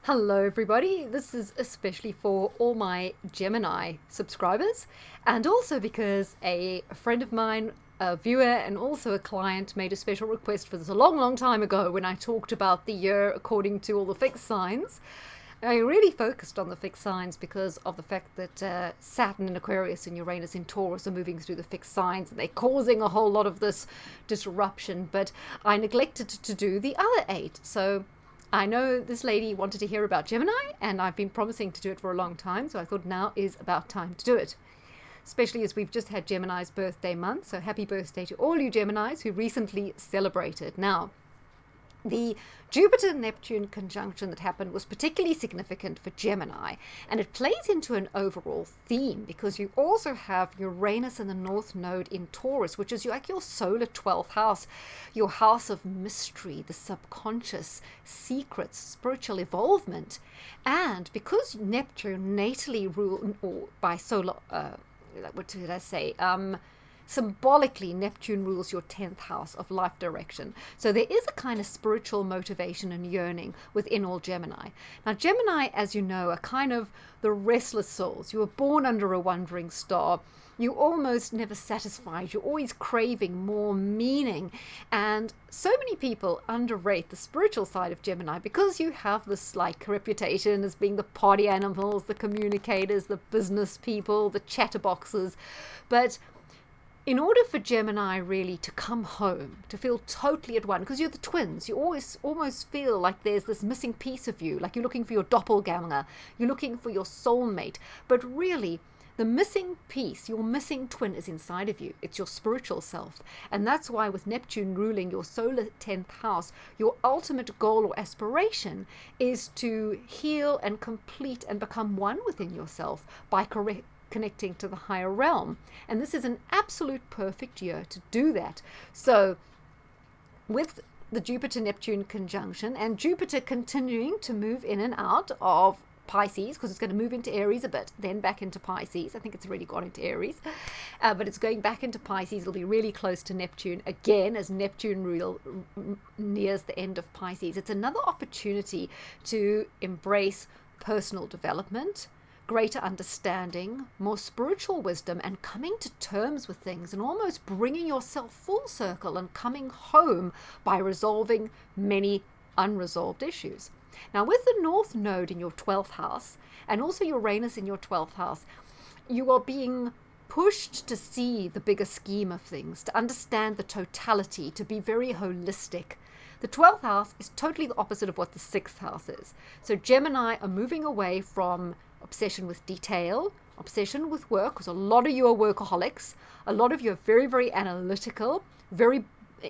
Hello, everybody. This is especially for all my Gemini subscribers, and also because a friend of mine, a viewer, and also a client made a special request for this a long, long time ago when I talked about the year according to all the fixed signs. I really focused on the fixed signs because of the fact that Saturn in Aquarius and Uranus in Taurus are moving through the fixed signs and they're causing a whole lot of this disruption. But I neglected to do the other eight. So I know this lady wanted to hear about Gemini, and I've been promising to do it for a long time. So I thought now is about time to do it. Especially as we've just had Gemini's birthday month. So happy birthday to all you Geminis who recently celebrated. Now, the Jupiter and Neptune conjunction that happened was particularly significant for Gemini, and it plays into an overall theme because you also have Uranus in the North Node in Taurus, which is like your solar 12th house, your house of mystery, the subconscious, secrets, spiritual evolvement. And because Neptune natally ruled, or by solar, what did I say? Symbolically, Neptune rules your 10th house of life direction. So there is a kind of spiritual motivation and yearning within all Gemini. Now, Gemini, as you know, are kind of the restless souls. You were born under a wandering star. You're almost never satisfied. You're always craving more meaning. And so many people underrate the spiritual side of Gemini because you have this like reputation as being the party animals, the communicators, the business people, the chatterboxes. But in order for Gemini really to come home, to feel totally at one, because you're the twins, you always almost feel like there's this missing piece of you, like you're looking for your doppelganger, you're looking for your soulmate, but really the missing piece, your missing twin is inside of you. It's your spiritual self. And that's why with Neptune ruling your solar 10th house, your ultimate goal or aspiration is to heal and complete and become one within yourself by connecting to the higher realm. And this is an absolute perfect year to do that. So with the Jupiter-Neptune conjunction and Jupiter continuing to move in and out of Pisces, because it's going to move into Aries a bit, then back into Pisces. I think it's already gone into Aries, but it's going back into Pisces. It'll be really close to Neptune again as Neptune nears the end of Pisces. It's another opportunity to embrace personal development, greater understanding, more spiritual wisdom, and coming to terms with things and almost bringing yourself full circle and coming home by resolving many unresolved issues. Now, with the North Node in your 12th house and also Uranus in your 12th house, you are being pushed to see the bigger scheme of things, to understand the totality, to be very holistic. The 12th house is totally the opposite of what the 6th house is. So Gemini are moving away from obsession with detail, obsession with work, because a lot of you are workaholics. A lot of you are very, very analytical, very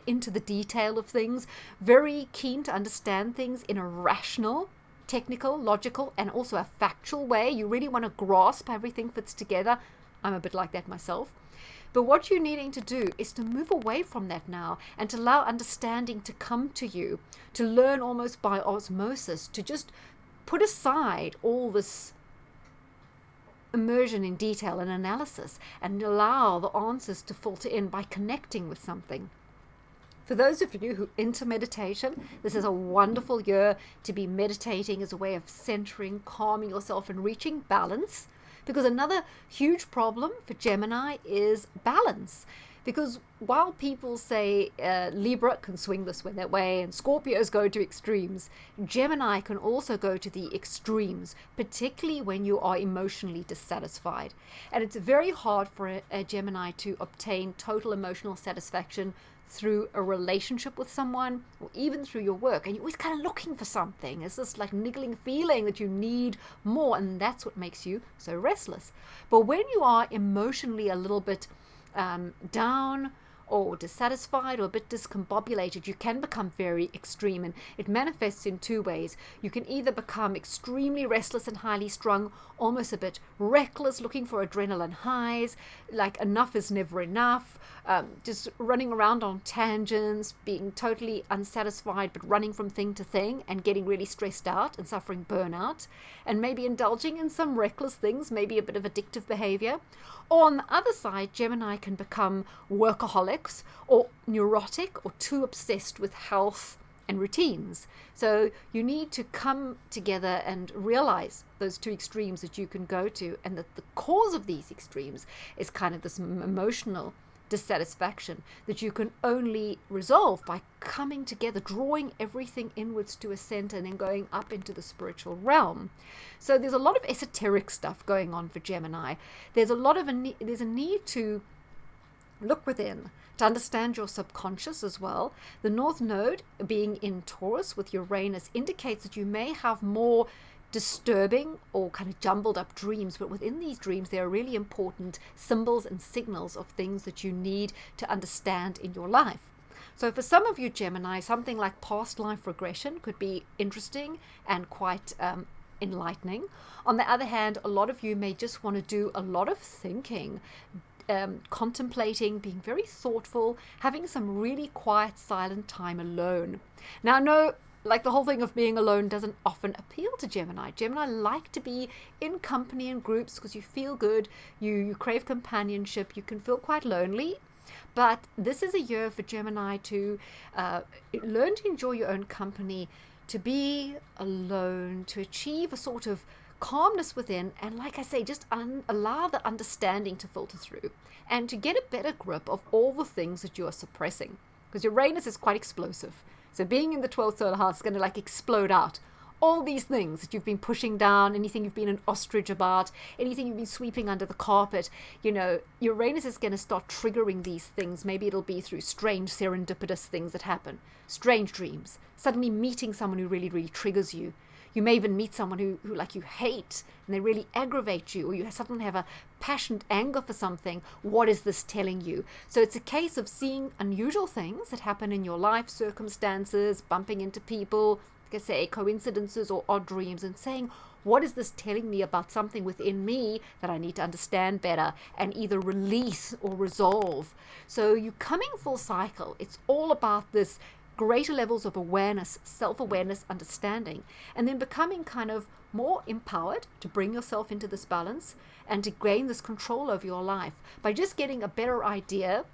into the detail of things, very keen to understand things in a rational, technical, logical, and also a factual way. You really want to grasp how everything fits together. I'm a bit like that myself. But what you're needing to do is to move away from that now and to allow understanding to come to you, to learn almost by osmosis, to just put aside all this immersion in detail and analysis and allow the answers to filter in by connecting with something. For those of you who are into meditation, this is a wonderful year to be meditating as a way of centering, calming yourself and reaching balance, because another huge problem for Gemini is balance. Because while people say Libra can swing this way, that way, and Scorpios go to extremes, Gemini can also go to the extremes, particularly when you are emotionally dissatisfied. And it's very hard for a Gemini to obtain total emotional satisfaction through a relationship with someone or even through your work. And you're always kind of looking for something. It's this like niggling feeling that you need more, and that's what makes you so restless. But when you are emotionally a little bit down or dissatisfied or a bit discombobulated, you can become very extreme, and it manifests in two ways. You can either become extremely restless and highly strung, almost a bit reckless, looking for adrenaline highs, like enough is never enough, just running around on tangents, being totally unsatisfied but running from thing to thing and getting really stressed out and suffering burnout, and maybe indulging in some reckless things, maybe a bit of addictive behavior. Or on the other side, Gemini can become workaholics or neurotic or too obsessed with health and routines. So you need to come together and realize those two extremes that you can go to, and that the cause of these extremes is kind of this emotional dissatisfaction that you can only resolve by coming together, drawing everything inwards to a center and then going up into the spiritual realm. So there's a lot of esoteric stuff going on for Gemini. There's a need to look within, to understand your subconscious as well. The North Node being in Taurus with Uranus indicates that you may have more disturbing or kind of jumbled up dreams, but within these dreams there are really important symbols and signals of things that you need to understand in your life. So for some of you Gemini, something like past life regression could be interesting and quite enlightening. On the other hand, a lot of you may just want to do a lot of thinking, contemplating, being very thoughtful, having some really quiet, silent time alone. Now, no, like the whole thing of being alone doesn't often appeal to Gemini. Gemini like to be in company and groups because you feel good, you crave companionship, you can feel quite lonely. But this is a year for Gemini to learn to enjoy your own company, to be alone, to achieve a sort of calmness within, and like I say, just allow the understanding to filter through and to get a better grip of all the things that you are suppressing, because Uranus is quite explosive. So being in the 12th solar house is going to like explode out all these things that you've been pushing down, anything you've been an ostrich about, anything you've been sweeping under the carpet. You know, Uranus is going to start triggering these things. Maybe it'll be through strange serendipitous things that happen, strange dreams, suddenly meeting someone who really, really triggers you. You may even meet someone who like you hate and they really aggravate you, or you suddenly have a passionate anger for something. What is this telling you? So it's a case of seeing unusual things that happen in your life, circumstances, bumping into people, like I say, coincidences or odd dreams, and saying, what is this telling me about something within me that I need to understand better and either release or resolve? So you coming full cycle, it's all about this greater levels of awareness, self-awareness, understanding, and then becoming kind of more empowered to bring yourself into this balance and to gain this control over your life by just getting a better idea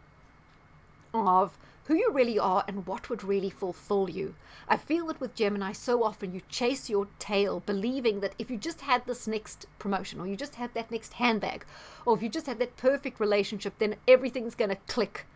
of who you really are and what would really fulfill you. I feel that with Gemini, so often you chase your tail, believing that if you just had this next promotion, or you just had that next handbag, or if you just had that perfect relationship, then everything's going to click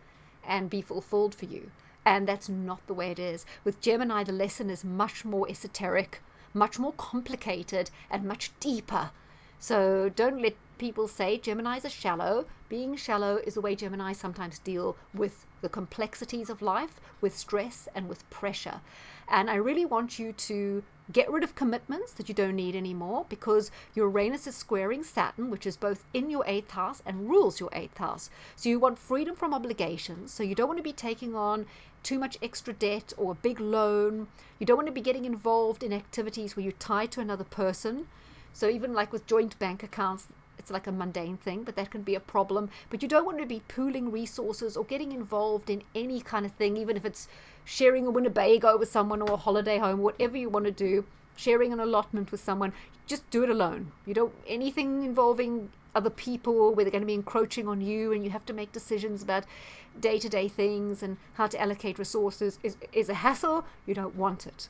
and be fulfilled for you. And that's not the way it is. With Gemini, the lesson is much more esoteric, much more complicated, and much deeper. So don't let people say Geminis are shallow. Being shallow is the way Gemini sometimes deal with the complexities of life, with stress and with pressure. And I really want you to get rid of commitments that you don't need anymore, because Uranus is squaring Saturn, which is both in your 8th house and rules your 8th house. So you want freedom from obligations. So you don't want to be taking on too much extra debt or a big loan. You don't want to be getting involved in activities where you're tied to another person. So even like with joint bank accounts, it's like a mundane thing, but that can be a problem. But you don't want to be pooling resources or getting involved in any kind of thing, even if it's sharing a Winnebago with someone or a holiday home, whatever you want to do, sharing an allotment with someone. Just do it alone. You don't anything involving other people where they're going to be encroaching on you and you have to make decisions about day-to-day things and how to allocate resources is a hassle. You don't want it.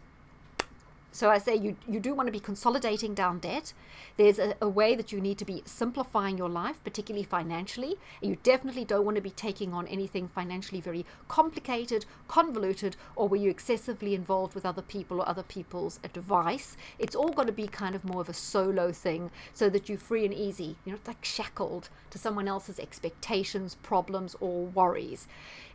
So I say you do want to be consolidating down debt. There's a way that you need to be simplifying your life, particularly financially. And you definitely don't want to be taking on anything financially very complicated, convoluted, or where you're excessively involved with other people or other people's advice. It's all got to be kind of more of a solo thing so that you're free and easy. You're not like shackled to someone else's expectations, problems, or worries.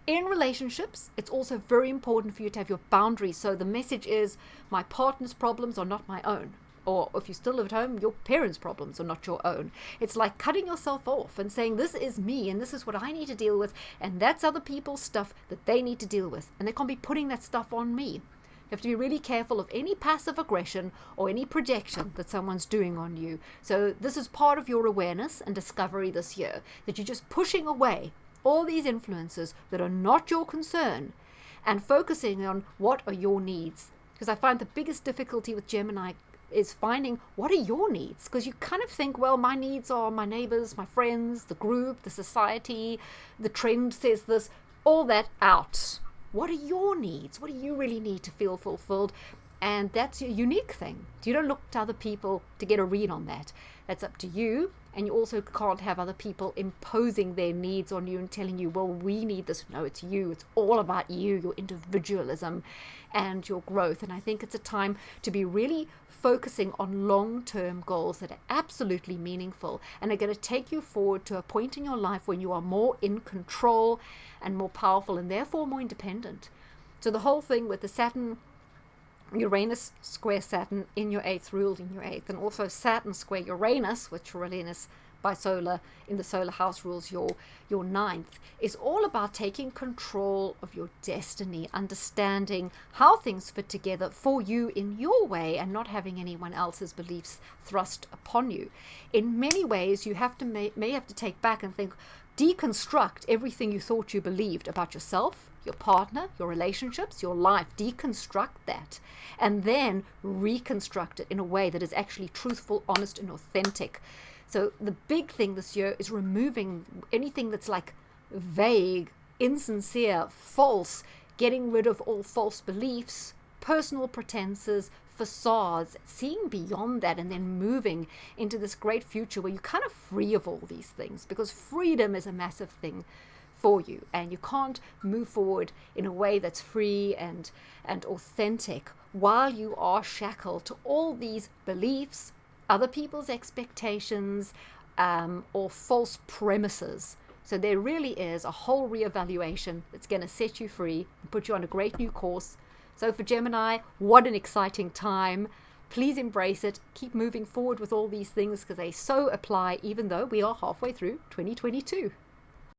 In relationships, it's also very important for you to have your boundaries. So the message is, my partner's problems are not my own. Or if you still live at home, your parents' problems are not your own. It's like cutting yourself off and saying, this is me and this is what I need to deal with. And that's other people's stuff that they need to deal with. And they can't be putting that stuff on me. You have to be really careful of any passive aggression or any projection that someone's doing on you. So this is part of your awareness and discovery this year, that you're just pushing away all these influences that are not your concern and focusing on what are your needs. Because I find the biggest difficulty with Gemini is finding what are your needs, because you kind of think, well, my needs are my neighbors, my friends, the group, the society, the trend says this, all that out. what are your needs? What do you really need to feel fulfilled? And that's your unique thing. You don't look to other people to get a read on that. That's up to you. And you also can't have other people imposing their needs on you and telling you, well, we need this. No, it's you. It's all about you, your individualism and your growth. And I think it's a time to be really focusing on long-term goals that are absolutely meaningful and are going to take you forward to a point in your life when you are more in control and more powerful and therefore more independent. So the whole thing with the Saturn, Uranus square Saturn in your 8th, ruled in your 8th, and also Saturn square Uranus, which Uranus bisolar in the solar house rules your 9th, is all about taking control of your destiny, understanding how things fit together for you in your way and not having anyone else's beliefs thrust upon you. In many ways, you have to may have to take back and think, deconstruct everything you thought you believed about yourself, your partner, your relationships, your life. Deconstruct that and then reconstruct it in a way that is actually truthful, honest, and authentic. So the big thing this year is removing anything that's like vague, insincere, false, getting rid of all false beliefs, personal pretenses, facades, seeing beyond that, and then moving into this great future where you're kind of free of all these things, because freedom is a massive thing for you, and you can't move forward in a way that's free and authentic while you are shackled to all these beliefs, other people's expectations, or false premises. So there really is a whole reevaluation that's going to set you free and put you on a great new course. So for Gemini, what an exciting time. Please embrace it. Keep moving forward with all these things because they so apply even though we are halfway through 2022.